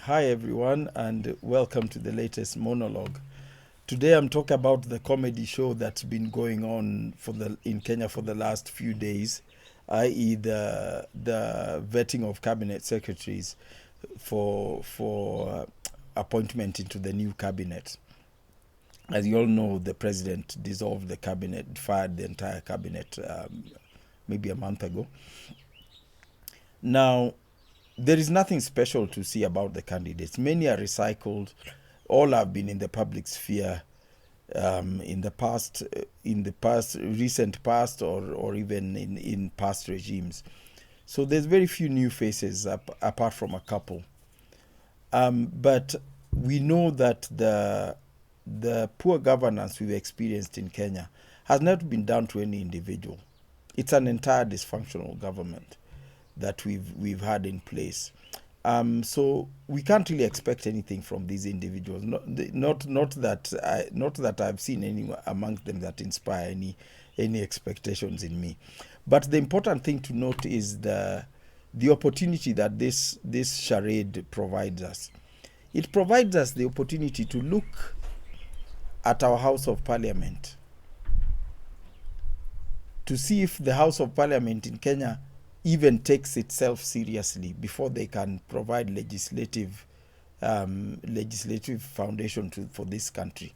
Hi everyone, and welcome to the latest monologue. Today I'm talking about the comedy show that's been going on in Kenya for the last few days, i.e. the vetting of cabinet secretaries for appointment into the new cabinet. As you all know, the president dissolved the cabinet, fired the entire cabinet maybe a month ago. Now, there is nothing special to see about the candidates. Many are recycled. All have been in the public sphere in the recent past, or even in past regimes. So there's very few new faces apart from a couple. But we know that the poor governance we've experienced in Kenya has not been down to any individual. It's an entire dysfunctional government that we've had in place. So we can't really expect anything from these individuals. Not that I've seen any amongst them that inspire any expectations in me. But the important thing to note is the opportunity that this charade provides us. It provides us the opportunity to look at our House of Parliament, to see if the House of Parliament in Kenya even takes itself seriously before they can provide legislative foundation for this country.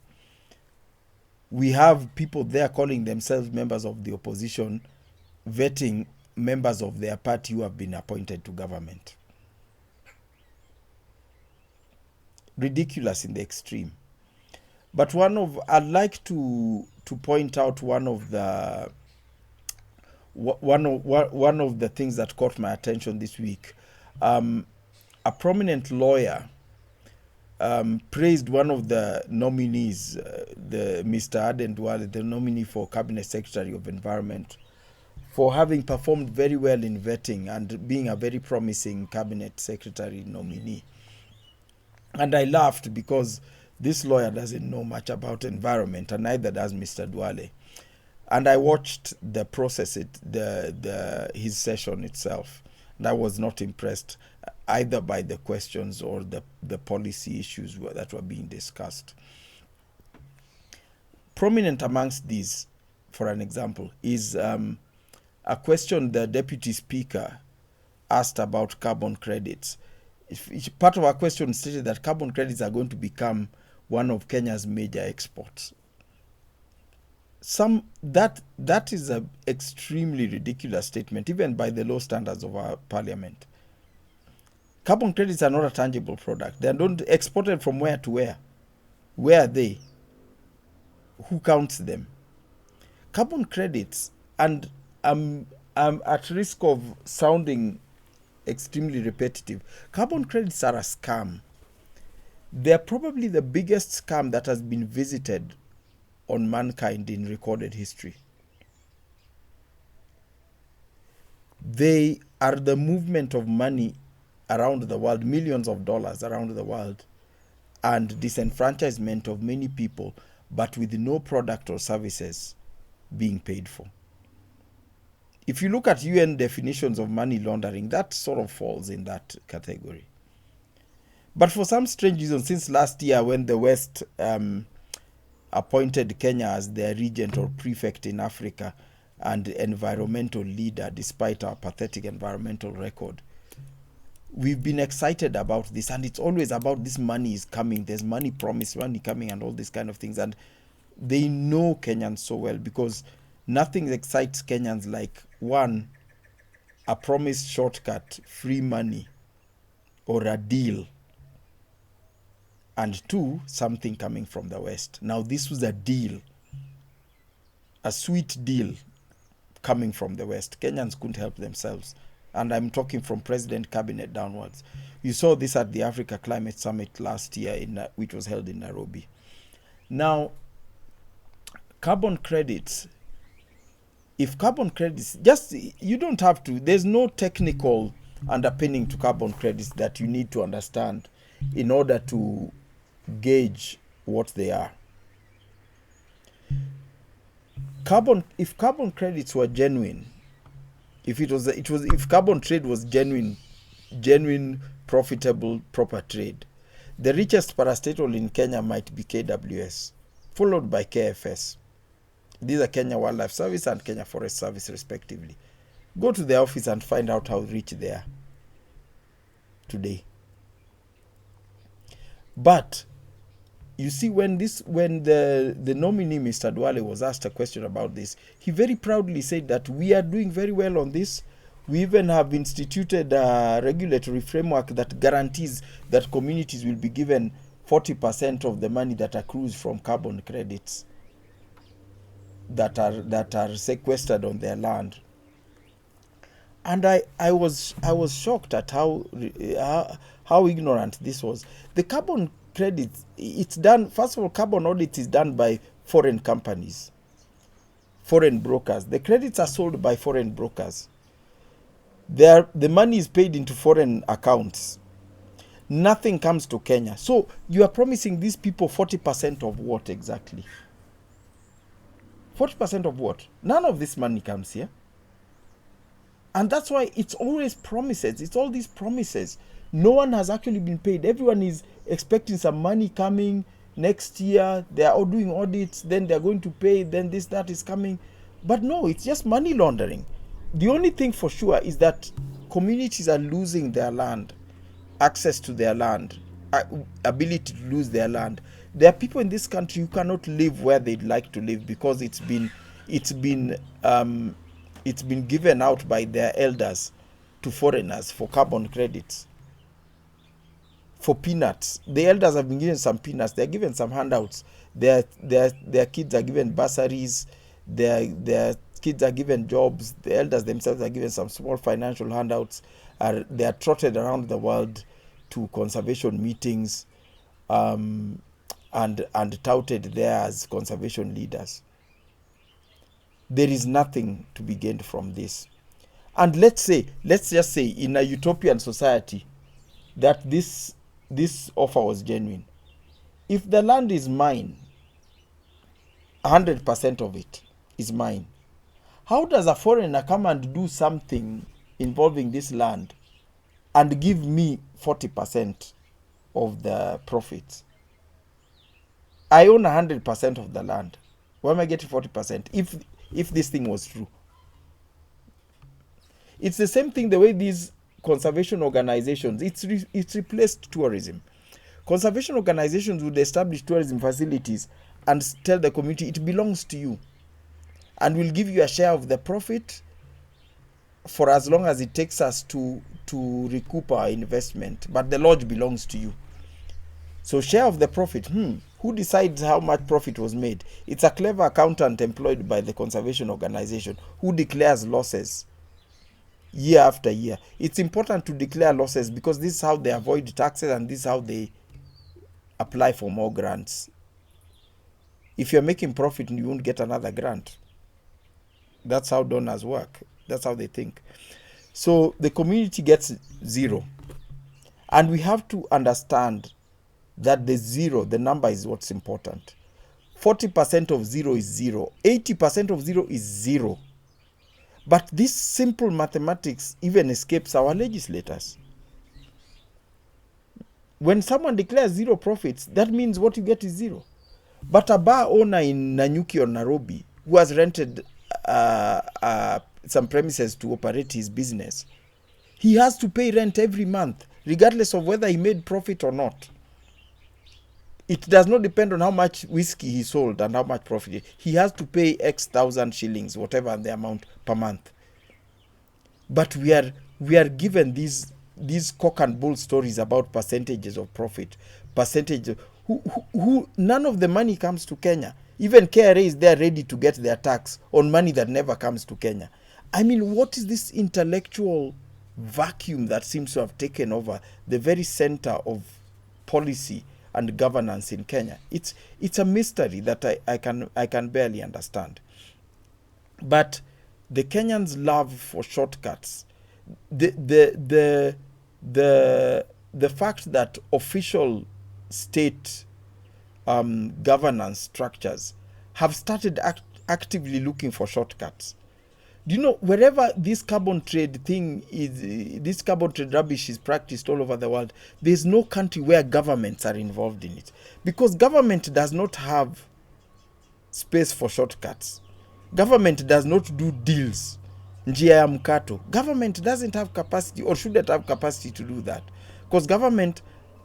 We have people there calling themselves members of the opposition, vetting members of their party who have been appointed to government. Ridiculous in the extreme. But I'd like to point out one of the things that caught my attention this week. A prominent lawyer praised one of the nominees, the Mr. Aden Duale, the nominee for Cabinet Secretary of Environment, for having performed very well in vetting and being a very promising Cabinet Secretary nominee. And I laughed because this lawyer doesn't know much about environment, and neither does Mr. Duale. And I watched the process, his session itself, and I was not impressed either by the questions or the policy issues that were being discussed. Prominent amongst these, for an example, is a question the Deputy Speaker asked about carbon credits. Part of our question stated that carbon credits are going to become one of Kenya's major exports. That is an extremely ridiculous statement, even by the low standards of our parliament. Carbon credits are not a tangible product. They are not exported from where to where. Where are they? Who counts them? Carbon credits, and I'm at risk of sounding extremely repetitive. Carbon credits are a scam. They're probably the biggest scam that has been visited on mankind in recorded history. They are the movement of money around the world, millions of dollars around the world, and disenfranchisement of many people, but with no product or services being paid for. If you look at UN definitions of money laundering, that sort of falls in that category. But for some strange reason, since last year when the West appointed Kenya as their regent or prefect in Africa and environmental leader, despite our pathetic environmental record, we've been excited about this, and it's always about this money is coming, there's money promised, money coming, and all these kind of things. And they know Kenyans so well, because nothing excites Kenyans like, one, a promised shortcut, free money, or a deal, and two, something coming from the West. Now, this was a deal, a sweet deal coming from the West. Kenyans couldn't help themselves. And I'm talking from President Cabinet downwards. You saw this at the Africa Climate Summit last year, which was held in Nairobi. Now, carbon credits, you don't have to, there's no technical underpinning to carbon credits that you need to understand in order to gauge what they are. If carbon credits were genuine, if carbon trade was genuine profitable, proper trade. The richest parastatal in Kenya might be KWS, followed by KFS. These are Kenya Wildlife Service and Kenya Forest Service, respectively. Go to their office and find out how rich they are today. But you see, when the nominee, Mr. Duale, was asked a question about this, he very proudly said that we are doing very well on this. We even have instituted a regulatory framework that guarantees that communities will be given 40% of the money that accrues from carbon credits that are sequestered on their land. And I was shocked at how ignorant this was. The carbon credits, it's done, first of all, carbon audit is done by foreign companies, foreign brokers. The credits are sold by foreign brokers. The money is paid into foreign accounts. Nothing comes to Kenya. So you are promising these people 40% of what exactly? 40% of what? None of this money comes here. And that's why it's always promises. It's all these promises. No one has actually been paid. Everyone is expecting some money coming next year. They are all doing audits. Then they're going to pay. Then this, that is coming. But no, it's just money laundering. The only thing for sure is that communities are losing their land, access to their land, ability to lose their land. There are people in this country who cannot live where they'd like to live because it's been given out by their elders to foreigners for carbon credits, for peanuts. The elders have been given some peanuts. They're given some handouts. Their kids are given bursaries. Their kids are given jobs. The elders themselves are given some small financial handouts. They are trotted around the world to conservation meetings and touted there as conservation leaders. There is nothing to be gained from this. And let's just say in a utopian society that this offer was genuine. If the land is mine, 100% of it is mine, how does a foreigner come and do something involving this land and give me 40% of the profits? I own 100% of the land. Why am I getting 40% if this thing was true? It's the same thing the way these conservation organizations, it's replaced tourism. Conservation organizations would establish tourism facilities and tell the community it belongs to you, and we'll give you a share of the profit for as long as it takes us to recoup our investment, but the lodge belongs to you. So share of the profit, who decides how much profit was made? It's a clever accountant employed by the conservation organization who declares losses year after year. It's important to declare losses because this is how they avoid taxes and this is how they apply for more grants. If you're making profit, you won't get another grant. That's how donors work. That's how they think. So the community gets zero. And we have to understand that the number is what's important. 40% of zero is zero. 80% of zero is zero. But this simple mathematics even escapes our legislators. When someone declares zero profits, that means what you get is zero. But a bar owner in Nanyuki or Nairobi who has rented some premises to operate his business, he has to pay rent every month, regardless of whether he made profit or not. It does not depend on how much whiskey he sold and how much profit. He has to pay X thousand shillings, whatever the amount per month. But we are given these cock and bull stories about percentages of profit, who none of the money comes to Kenya. Even KRA is there ready to get their tax on money that never comes to Kenya. I mean, what is this intellectual vacuum that seems to have taken over the very center of policy and governance in Kenya? It's a mystery that I can barely understand. But the Kenyans' love for shortcuts, the fact that official state governance structures have started actively looking for shortcuts. Do you know, wherever this carbon trade thing is, this carbon trade rubbish is practiced all over the world, there's no country where governments are involved in it. Because government does not have space for shortcuts. Government does not do deals. Njia ya mkato. Government doesn't have capacity or shouldn't have capacity to do that. Because government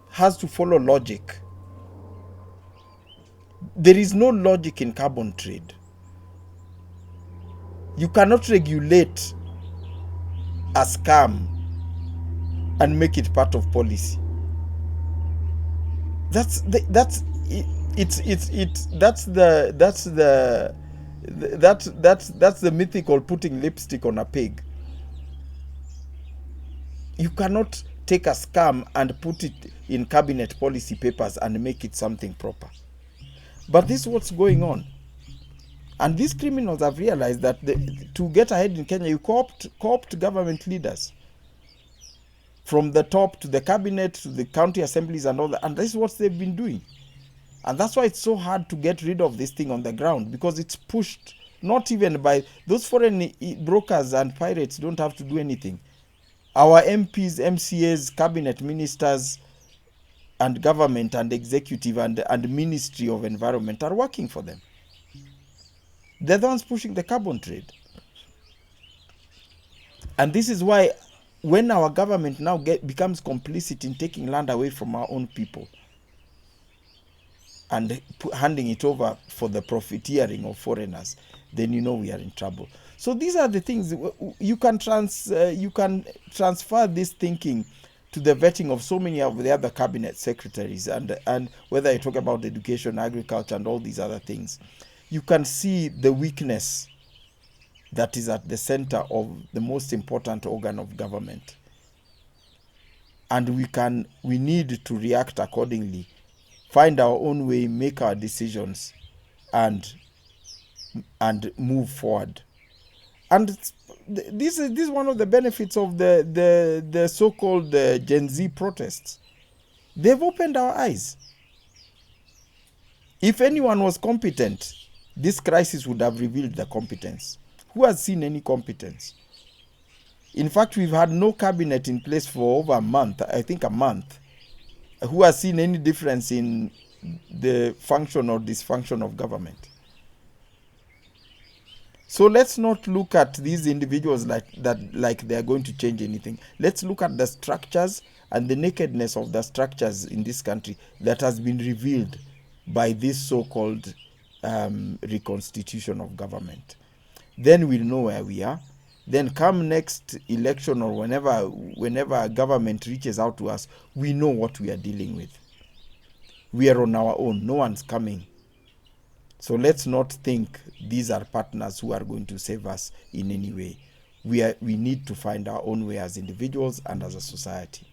has to follow logic. There is no logic in carbon trade. You cannot regulate a scam and make it part of policy. That's the mythical putting lipstick on a pig. You cannot take a scam and put it in cabinet policy papers and make it something proper. But this is what's going on. And these criminals have realized that to get ahead in Kenya, you co-opt government leaders. From the top to the cabinet to the county assemblies and all that. And this is what they've been doing. And that's why it's so hard to get rid of this thing on the ground, because it's pushed not even by those foreign brokers and pirates. Don't have to do anything. Our MPs, MCAs, cabinet ministers, and government and executive and Ministry of Environment are working for them. They're the ones pushing the carbon trade. And this is why when our government now becomes complicit in taking land away from our own people and handing it over for the profiteering of foreigners, then you know we are in trouble. So these are the things you can transfer this thinking to the vetting of so many of the other cabinet secretaries, and whether you talk about education, agriculture, and all these other things, you can see the weakness that is at the center of the most important organ of government. And we need to react accordingly, find our own way, make our decisions, and move forward. And this is one of the benefits of the so-called Gen Z protests. They've opened our eyes. If anyone was competent, this crisis would have revealed the competence. Who has seen any competence? In fact, we've had no cabinet in place for over a month, I think a month. Who has seen any difference in the function or dysfunction of government? So let's not look at these individuals like they are going to change anything. Let's look at the structures and the nakedness of the structures in this country that has been revealed by this so-called reconstitution of government. Then we'll know where we are. Then come next election or whenever a government reaches out to us, we know what we are dealing with. We are on our own. No one's coming. So let's not think these are partners who are going to save us in any way. We need to find our own way as individuals and as a society.